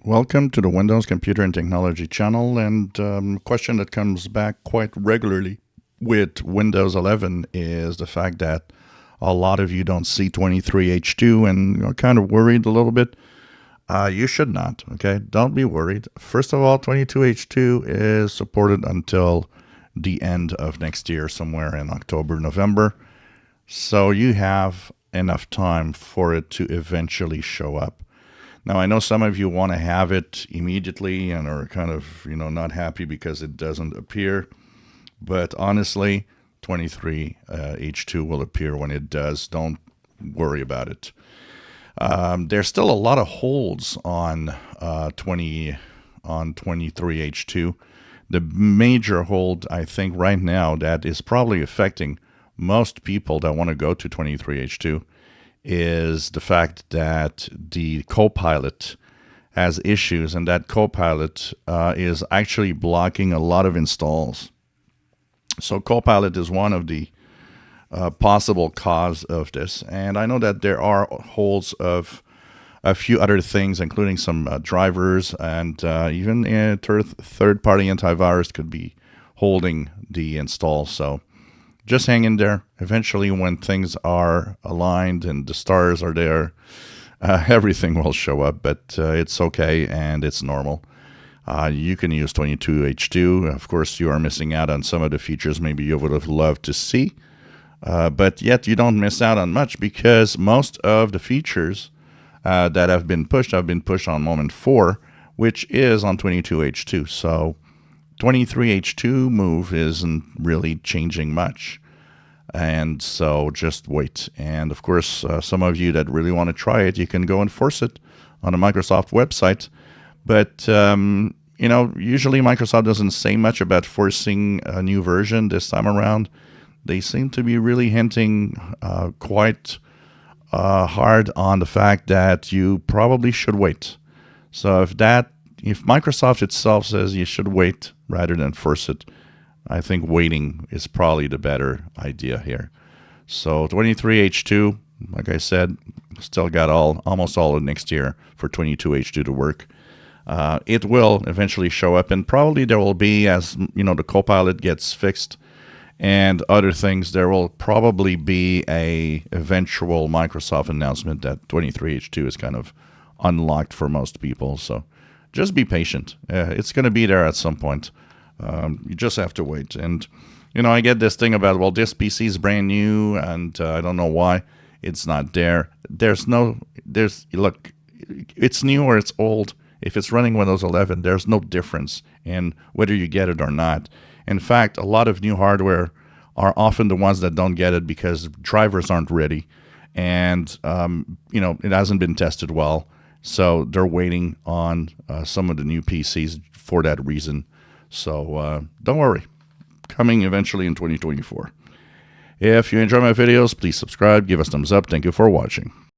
Welcome to the Windows Computer and Technology channel, and a question that comes back quite regularly with Windows 11 is the fact that a lot of you don't see 23H2 and are kind of worried a little bit. You should not, okay? Don't be worried. First of all, 22H2 is supported until the end of next year, somewhere in October, November. So you have enough time for it to eventually show up. Now, I know some of you want to have it immediately and are kind of, not happy because it doesn't appear. But honestly, 23H2 will appear when it does. Don't worry about it. There's still a lot of holds on 23H2. The major hold, I think, right now that is probably affecting most people that want to go to 23H2 is the fact that the Copilot has issues, and that Copilot is actually blocking a lot of installs. So Copilot is one of the possible cause of this, and I know that there are holds of a few other things, including some drivers, and even a third-party antivirus could be holding the install. So just hang in there. Eventually, when things are aligned and the stars are there, everything will show up, but it's okay and it's normal. You can use 22H2. Of course, you are missing out on some of the features maybe you would have loved to see, but yet you don't miss out on much because most of the features that have been pushed on Moment 4, which is on 22H2. So 23H2 move isn't really changing much. And so just wait. And of course, some of you that really want to try it, you can go and force it on the Microsoft website. But, usually Microsoft doesn't say much about forcing a new version this time around. They seem to be really hinting quite hard on the fact that you probably should wait. So if Microsoft itself says you should wait rather than force it, I think waiting is probably the better idea here. So 23H2, like I said, still got almost all of next year for 22H2 to work. It will eventually show up, and probably there will be, as the Copilot gets fixed and other things, there will probably be a eventual Microsoft announcement that 23H2 is kind of unlocked for most people. So just be patient. It's going to be there at some point. You just have to wait. And, I get this thing about, well, this PC is brand new, and I don't know why it's not there. Look, it's new or it's old. If it's running Windows 11, there's no difference in whether you get it or not. In fact, a lot of new hardware are often the ones that don't get it because drivers aren't ready, and, it hasn't been tested well. So they're waiting on some of the new PCs for that reason. So don't worry, coming eventually in 2024. If you enjoy my videos, please subscribe, give us thumbs up. Thank you for watching.